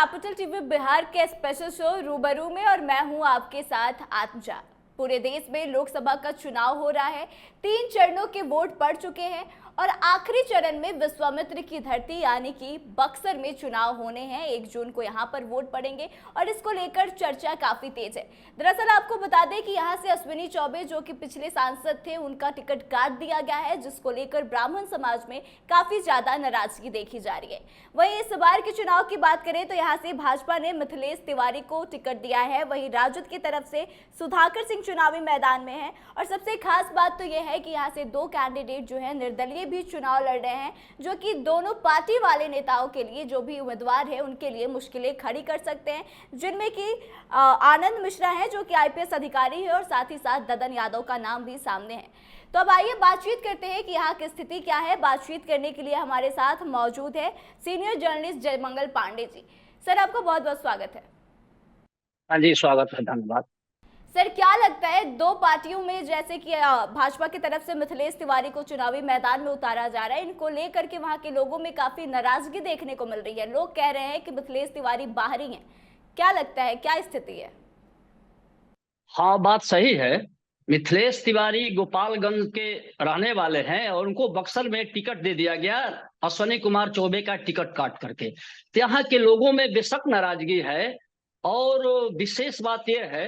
Capital TV Bihar के special show रूबरू में और मैं हूं आपके साथ आत्मजा। पूरे देश में लोकसभा का चुनाव हो रहा है। 3 चरणों के वोट पड़ चुके हैं और आखिरी चरण में विश्वामित्र की धरती यानी कि बक्सर में चुनाव होने हैं। 1 जून को यहां पर वोट पड़ेंगे और इसको लेकर चर्चा काफी तेज है। दरअसल आपको बता दें कि यहां से अश्विनी चौबे जो कि पिछले सांसद थे, उनका टिकट काट दिया गया है, जिसको लेकर ब्राह्मण समाज में काफी ज्यादा नाराजगी देखी जा रही है। वहीं इस बार के चुनाव की बात करें तो यहाँ से भाजपा ने मिथिलेश तिवारी को टिकट दिया है। वहीं राजद की तरफ से सुधाकर सिंह चुनावी मैदान में है और सबसे खास बात तो यह है कि यहाँ से 2 कैंडिडेट जो है निर्दलीय भी चुनाव लड़ रहे हैं, जो कि दोनों पार्टी वाले नेताओं के लिए, जो भी उम्मीदवार है उनके लिए मुश्किलें खड़ी कर सकते हैं, जिनमें कि आनंद मिश्रा है जो कि आईपीएस अधिकारी है और साथ ही साथ ददन यादव का नाम भी सामने है। तो अब आइए बातचीत करते हैं कि यहाँ की स्थिति क्या है। बातचीत करने के लिए हमारे साथ मौजूद है senior journalist Jaimangal Pandey ji. Sir, आपका बहुत बहुत स्वागत है। हाँ जी, स्वागत है, धन्यवाद। सर, क्या लगता है 2 पार्टियों में, जैसे कि भाजपा की तरफ से मिथिलेश तिवारी को चुनावी मैदान में उतारा जा रहा है, इनको लेकर के वहां के लोगों में काफी नाराजगी देखने को मिल रही है। लोग कह रहे हैं कि मिथिलेश तिवारी बाहरी हैं। क्या लगता है, क्या स्थिति है? हाँ, बात सही है। मिथिलेश तिवारी गोपालगंज के रहने वाले हैं और उनको बक्सर में टिकट दे दिया गया अश्विनी कुमार चौबे का टिकट काट करके। तो यहाँ के लोगों में बेशक नाराजगी है और विशेष बात यह है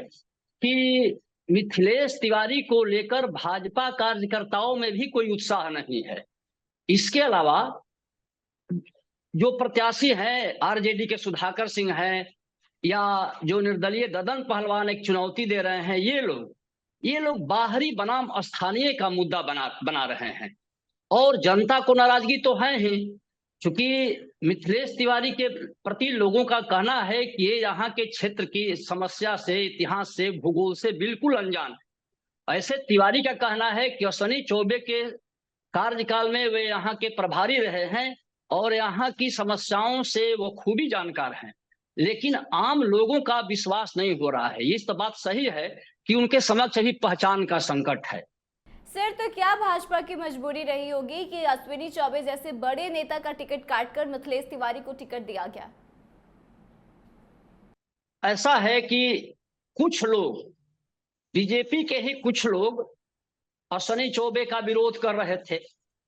कि मिथिलेश तिवारी को लेकर भाजपा कार्यकर्ताओं में भी कोई उत्साह नहीं है। इसके अलावा जो प्रत्याशी हैं, आरजेडी के सुधाकर सिंह हैं या जो निर्दलीय ददन पहलवान एक चुनौती दे रहे हैं, ये लोग बाहरी बनाम स्थानीय का मुद्दा बना रहे हैं और जनता को नाराजगी तो है ही, क्योंकि मिथिलेश तिवारी के प्रति लोगों का कहना है कि ये यहाँ के क्षेत्र की समस्या से, इतिहास से, भूगोल से बिल्कुल अनजान। ऐसे तिवारी का कहना है कि अश्विनी चौबे के कार्यकाल में वे यहाँ के प्रभारी रहे हैं और यहाँ की समस्याओं से वो खूबी जानकार हैं, लेकिन आम लोगों का विश्वास नहीं हो रहा है। ये तो बात सही है कि उनके समक्ष अभी पहचान का संकट है। सर, तो क्या भाजपा की मजबूरी रही होगी कि अश्विनी चौबे जैसे बड़े नेता का टिकट काटकर मिथिलेश तिवारी को टिकट दिया गया? ऐसा है कि कुछ लोग, बीजेपी के ही कुछ लोग अश्विनी चौबे का विरोध कर रहे थे,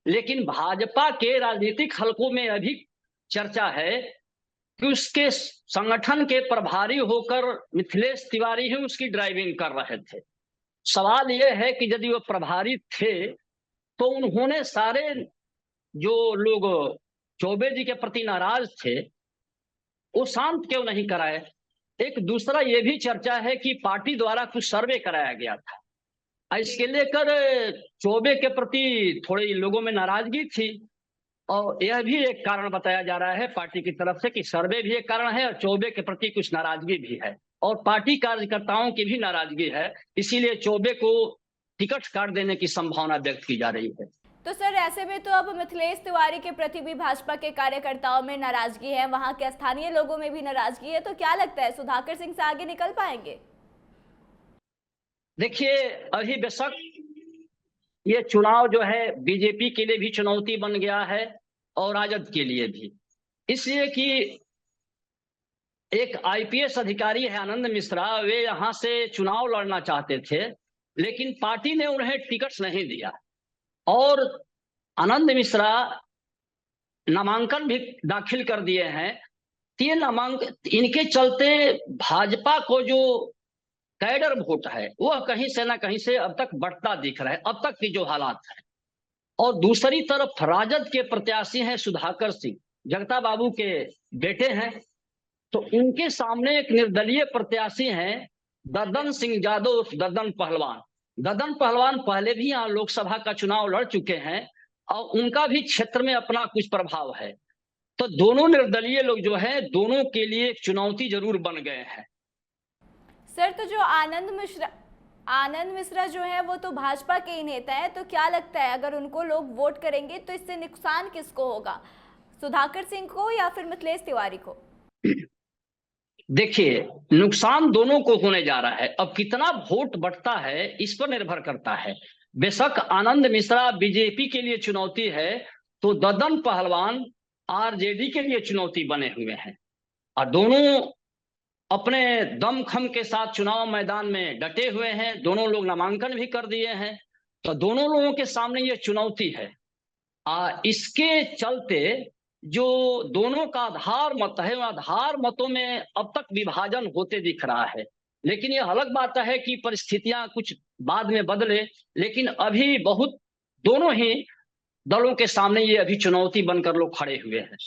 लेकिन भाजपा के राजनीतिक हलकों में अभी चर्चा है कि उसके संगठन के प्रभारी होकर मिथिलेश तिवारी ही उसकी ड्राइविंग कर रहे थे। सवाल यह है कि यदि वो प्रभारी थे तो उन्होंने सारे जो लोग चौबे जी के प्रति नाराज थे वो शांत क्यों नहीं कराए। एक दूसरा ये भी चर्चा है कि पार्टी द्वारा कुछ सर्वे कराया गया था, इसके लेकर चौबे के प्रति थोड़ी लोगों में नाराजगी थी और यह भी एक कारण बताया जा रहा है पार्टी की तरफ से कि सर्वे भी एक कारण है और चौबे के प्रति कुछ नाराजगी भी है और पार्टी कार्यकर्ताओं की भी नाराजगी है। इसीलिए चौबे को टिकट काट देने की संभावना व्यक्त की जा रही है। तो सर, ऐसे में तो अब मिथिलेश तिवारी के प्रति भी भाजपा के कार्यकर्ताओं में नाराजगी है, वहां के स्थानीय लोगों में भी नाराजगी है। तो क्या लगता है, सुधाकर सिंह से आगे निकल पाएंगे? देखिए, अभी बेशक ये चुनाव जो है बीजेपी के लिए भी चुनौती बन गया है और राजद के लिए भी, इसलिए कि एक आईपीएस अधिकारी है आनंद मिश्रा, वे यहाँ से चुनाव लड़ना चाहते थे लेकिन पार्टी ने उन्हें टिकट नहीं दिया और आनंद मिश्रा नामांकन भी दाखिल कर दिए हैं। ये नामांकन, इनके चलते भाजपा को जो कैडर वोट है वह कहीं से ना कहीं से अब तक बढ़ता दिख रहा है, अब तक की जो हालात है। और दूसरी तरफ राजद के प्रत्याशी हैं सुधाकर सिंह, जगता बाबू के बेटे हैं, तो उनके सामने एक निर्दलीय प्रत्याशी हैं ददन सिंह यादव, ददन पहलवान। ददन पहलवान पहले भी यहाँ लोकसभा का चुनाव लड़ चुके हैं और उनका भी क्षेत्र में अपना कुछ प्रभाव है। तो दोनों निर्दलीय लोग जो है, दोनों के लिए एक चुनौती जरूर बन गए हैं। सर, तो जो आनंद मिश्रा जो है वो तो भाजपा के ही नेता है, तो क्या लगता है अगर उनको लोग वोट करेंगे तो इससे नुकसान किसको होगा, सुधाकर सिंह को या फिर मिथिलेश तिवारी को? देखिए, नुकसान दोनों को होने जा रहा है। अब कितना वोट बढ़ता है इस पर निर्भर करता है। बेशक आनंद मिश्रा बीजेपी के लिए चुनौती है तो ददन पहलवान आरजेडी के लिए चुनौती बने हुए हैं। और दोनों अपने दमखम के साथ चुनाव मैदान में डटे हुए हैं, दोनों लोग नामांकन भी कर दिए हैं। तो दोनों लोगों के सामने ये चुनौती है। इसके चलते जो दोनों का आधार मत है, उन आधार मतों में अब तक विभाजन होते दिख रहा है। लेकिन ये अलग बात है कि परिस्थितियां कुछ बाद में बदले, लेकिन अभी बहुत दोनों ही दलों के सामने ये अभी चुनौती बनकर लोग खड़े हुए हैं।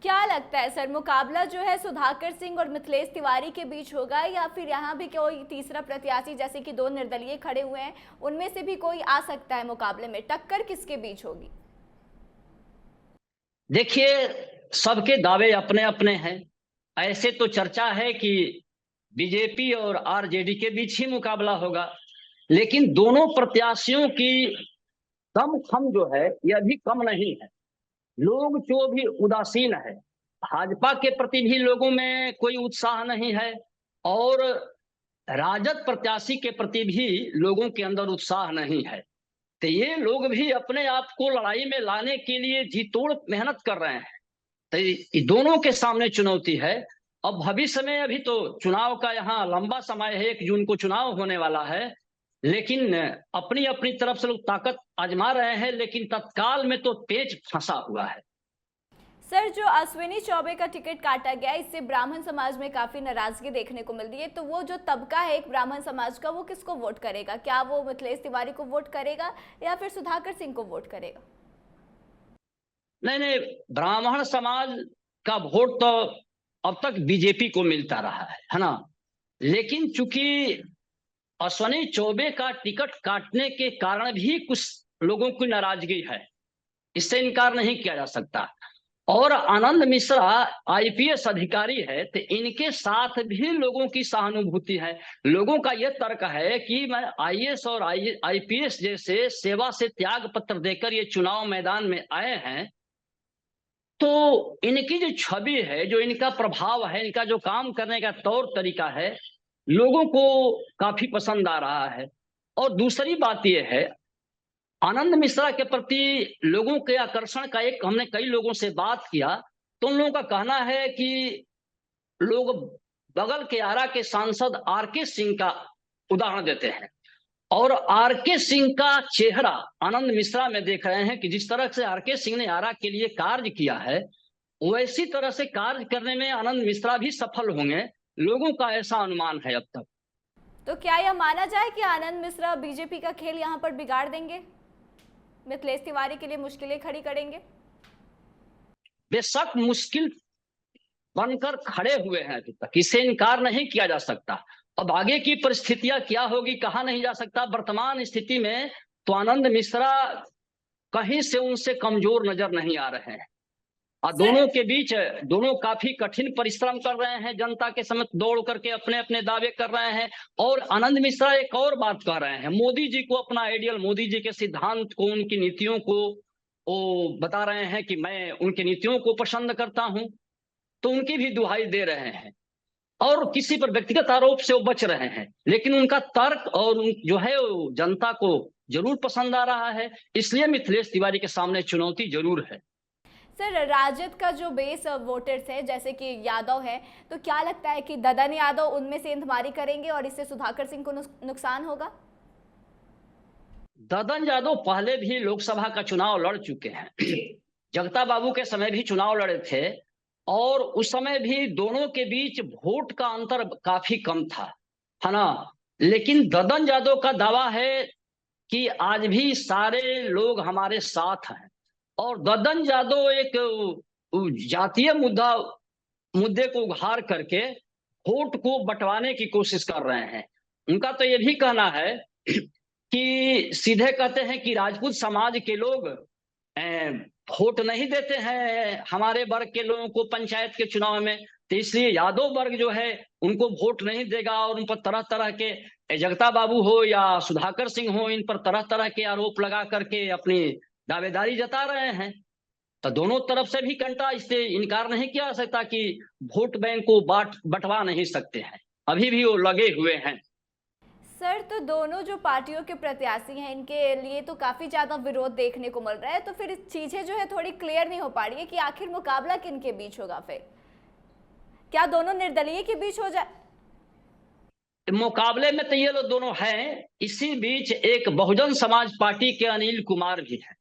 क्या लगता है सर, मुकाबला जो है सुधाकर सिंह और मिथिलेश तिवारी के बीच होगा, या फिर यहाँ भी कोई तीसरा प्रत्याशी, जैसे कि दो निर्दलीय खड़े हुए हैं, उनमें से भी कोई आ सकता है मुकाबले में? टक्कर किसके बीच होगी? देखिए, सबके दावे अपने अपने हैं। ऐसे तो चर्चा है कि बीजेपी और आरजेडी के बीच ही मुकाबला होगा, लेकिन दोनों प्रत्याशियों की दमखम जो है यह भी कम नहीं है। लोग जो भी उदासीन है, भाजपा के प्रति भी लोगों में कोई उत्साह नहीं है, और राजद प्रत्याशी के प्रति भी लोगों के अंदर उत्साह नहीं है। तो ये लोग भी अपने आप को लड़ाई में लाने के लिए जी तोड़ मेहनत कर रहे हैं। तो ये दोनों के सामने चुनौती है। अब भविष्य में अभी तो चुनाव का यहाँ लंबा समय है, 1 जून को चुनाव होने वाला है, लेकिन अपनी अपनी तरफ से लोग ताकत आजमा रहे हैं, लेकिन तत्काल में तो पेच फंसा हुआ है। सर, जो अश्विनी चौबे का टिकट काटा गया, इससे ब्राह्मण समाज में काफी नाराजगी देखने को मिल रही है। तो वो जो तबका है एक ब्राह्मण समाज का, वो किसको वोट करेगा? क्या वो मिथिलेश तिवारी को वोट करेगा या फिर सुधाकर सिंह को वोट करेगा? नहीं नहीं, ब्राह्मण समाज का वोट तो अब तक बीजेपी को मिलता रहा है ना। लेकिन चूंकि अश्विनी चौबे का टिकट काटने के कारण भी कुछ लोगों की नाराजगी है, इससे इनकार नहीं किया जा सकता। और आनंद मिश्रा आईपीएस अधिकारी है, तो इनके साथ भी लोगों की सहानुभूति है। लोगों का यह तर्क है कि मैं आईएएस और आईपीएस जैसे सेवा से त्याग पत्र देकर ये चुनाव मैदान में आए हैं, तो इनकी जो छवि है, जो इनका प्रभाव है, इनका जो काम करने का तौर तरीका है, लोगों को काफी पसंद आ रहा है। और दूसरी बात यह है, आनंद मिश्रा के प्रति लोगों के आकर्षण का एक, हमने कई लोगों से बात किया तो उन लोगों का कहना है कि लोग बगल के आरा के सांसद आरके सिंह का उदाहरण देते हैं, और आरके सिंह का चेहरा आनंद मिश्रा में देख रहे हैं कि जिस तरह से आरके सिंह ने आरा के लिए कार्य किया है, वैसी तरह से कार्य करने में आनंद मिश्रा भी सफल होंगे। लोगों का ऐसा अनुमान है अब तक। तो क्या यह माना जाए कि आनंद मिश्रा बीजेपी का खेल यहाँ पर बिगाड़ देंगे, मिथिलेश तिवारी के लिए मुश्किलें खड़ी करेंगे? बेशक मुश्किल बनकर खड़े हुए हैं अभी तक, इसे इनकार नहीं किया जा सकता। अब आगे की परिस्थितियां क्या होगी कहा नहीं जा सकता। वर्तमान स्थिति में तो आनंद मिश्रा कहीं से उनसे कमजोर नजर नहीं आ रहे हैं, और दोनों के बीच दोनों काफी कठिन परिश्रम कर रहे हैं, जनता के समक्ष दौड़ करके अपने अपने दावे कर रहे हैं। और आनंद मिश्रा एक और बात कह रहे हैं, मोदी जी को अपना आइडियल, मोदी जी के सिद्धांत को, उनकी नीतियों को वो बता रहे हैं कि मैं उनकी नीतियों को पसंद करता हूं, तो उनकी भी दुहाई दे रहे हैं। और किसी पर व्यक्तिगत आरोप से वो बच रहे हैं, लेकिन उनका तर्क और जो है वो जनता को जरूर पसंद आ रहा है। इसलिए मिथिलेश तिवारी के सामने चुनौती जरूर है। सर, राजद का जो बेस वोटर्स है, जैसे कि यादव है, तो क्या लगता है कि ददन यादव उनमें से इंतमारी करेंगे और इससे सुधाकर सिंह को नुकसान होगा? ददन यादव पहले भी लोकसभा का चुनाव लड़ चुके हैं। जगता बाबू के समय भी चुनाव लड़े थे, और उस समय भी दोनों के बीच वोट का अंतर काफी कम था, है ना। लेकिन ददन यादव का दावा है कि आज भी सारे लोग हमारे साथ हैं, और ददन यादव एक जातीय मुद्दे को उघार करके वोट को बंटवाने की कोशिश कर रहे हैं। उनका तो ये भी कहना है कि सीधे कहते हैं कि राजपूत समाज के लोग वोट नहीं देते हैं हमारे वर्ग के लोगों को पंचायत के चुनाव में, तो इसलिए यादव वर्ग जो है उनको वोट नहीं देगा, और उन पर तरह तरह के, जगता बाबू हो या सुधाकर सिंह हो, इन पर तरह तरह के आरोप लगा करके अपनी दावेदारी जता रहे हैं। तो दोनों तरफ से भी कंटा, इससे इनकार नहीं किया जा सकता कि वोट बैंक को बंटवा नहीं सकते हैं, अभी भी वो लगे हुए हैं। सर, तो दोनों जो पार्टियों के प्रत्याशी हैं, इनके लिए तो काफी ज्यादा विरोध देखने को मिल रहा है, तो फिर चीजें जो है थोड़ी क्लियर नहीं हो पा रही है कि आखिर मुकाबला किन के बीच होगा फिर। क्या दोनों निर्दलीय के बीच हो जाए? मुकाबले में तो ये लोग दोनों हैं। इसी बीच एक बहुजन समाज पार्टी के अनिल कुमार भी हैं,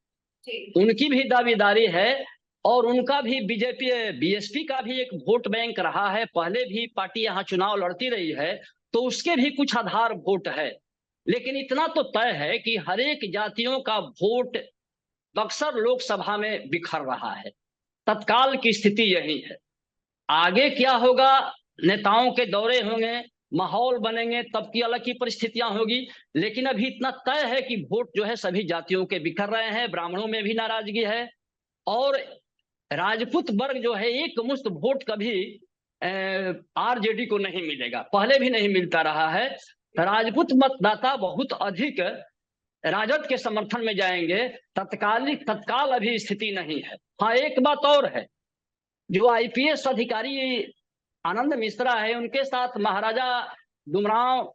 उनकी भी दावेदारी है और उनका भी बीजेपी बीएसपी का भी एक वोट बैंक रहा है। पहले भी पार्टी यहाँ चुनाव लड़ती रही है तो उसके भी कुछ आधार वोट है। लेकिन इतना तो तय है कि हर एक जातियों का वोट बक्सर लोकसभा में बिखर रहा है। तत्काल की स्थिति यही है। आगे क्या होगा, नेताओं के दौरे होंगे, माहौल बनेंगे, तब की अलग की परिस्थितियां होगी। लेकिन अभी इतना तय है कि वोट जो है सभी जातियों के बिखर रहे हैं। ब्राह्मणों में भी नाराजगी है और राजपूत वर्ग जो है एक मुश्त वोट कभी आरजेडी को नहीं मिलेगा, पहले भी नहीं मिलता रहा है। राजपूत मतदाता बहुत अधिक राजद के समर्थन में जाएंगे। तत्काल अभी स्थिति नहीं है। हाँ, एक बात और है, जो आईपीएस अधिकारी आनंद मिश्रा है उनके साथ महाराजा डुमराव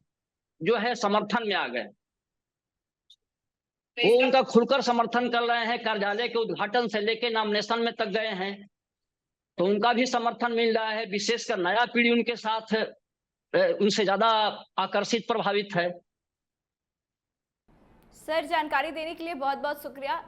जो है समर्थन में आ गए। वो उनका खुलकर समर्थन कर रहे हैं, कार्यालय के उद्घाटन से लेके नॉमिनेशन में तक गए हैं, तो उनका भी समर्थन मिल रहा है। विशेषकर नया पीढ़ी उनके साथ उनसे ज्यादा आकर्षित प्रभावित है। सर, जानकारी देने के लिए बहुत बहुत शुक्रिया।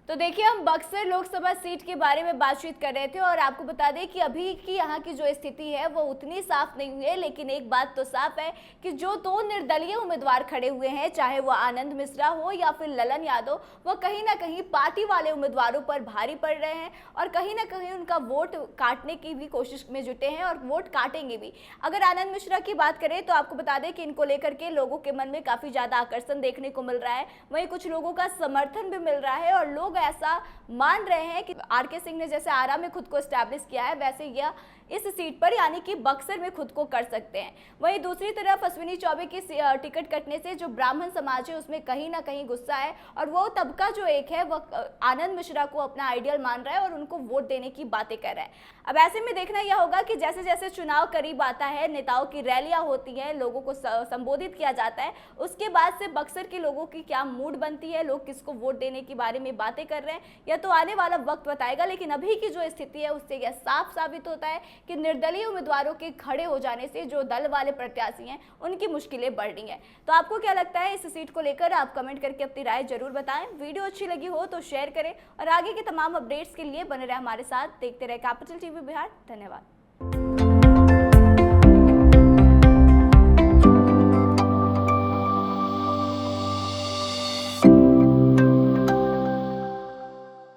तो देखिए, हम बक्सर लोकसभा सीट के बारे में बातचीत कर रहे थे और आपको बता दें कि अभी की यहाँ की जो स्थिति है वो उतनी साफ नहीं हुई है। लेकिन एक बात तो साफ है कि जो दो निर्दलीय उम्मीदवार खड़े हुए हैं, चाहे वो आनंद मिश्रा हो या फिर ललन यादव, वो कहीं ना कहीं पार्टी वाले उम्मीदवारों पर भारी पड़ रहे हैं और कहीं ना कहीं उनका वोट काटने की भी कोशिश में जुटे हैं और वोट काटेंगे भी। अगर आनंद मिश्रा की बात करें तो आपको बता दें कि इनको लेकर के लोगों के मन में काफी ज्यादा आकर्षण देखने को मिल रहा है, वहीं कुछ लोगों का समर्थन भी मिल रहा है और लोग ऐसा मान रहे हैं कि आरके सिंह ने जैसे आरा में खुद को एस्टैब्लिश किया है, वैसे यह इस सीट पर यानी कि बक्सर में खुद को कर सकते हैं। वहीं दूसरी तरफ अश्विनी चौबे की टिकट कटने से जो ब्राह्मण समाज है उसमें कहीं ना कहीं गुस्सा है और वो तबका जो एक है वो आनंद मिश्रा को अपना आइडियल मान रहा है और उनको वोट देने की बातें कर रहा है। अब ऐसे में देखना यह होगा कि जैसे जैसे चुनाव करीब आता है, नेताओं की रैलियां होती हैं, लोगों को संबोधित किया जाता है, उसके बाद से बक्सर के लोगों की क्या मूड बनती है, लोग किसको वोट देने के बारे में बातें कर रहे हैं, यह तो आने वाला वक्त बताएगा। लेकिन अभी की जो स्थिति है उससे यह साफ साबित होता है कि निर्दलीय उम्मीदवारों के खड़े हो जाने से जो दल वाले प्रत्याशी हैं उनकी मुश्किलें बढ़ रही हैं। तो आपको क्या लगता है इस सीट को लेकर? आप कमेंट करके अपनी राय जरूर बताएं। वीडियो अच्छी लगी हो तो शेयर करें और आगे के तमाम अपडेट्स के लिए बने रहे हमारे साथ। देखते रहे कैपिटल टीवी बिहार। धन्यवाद।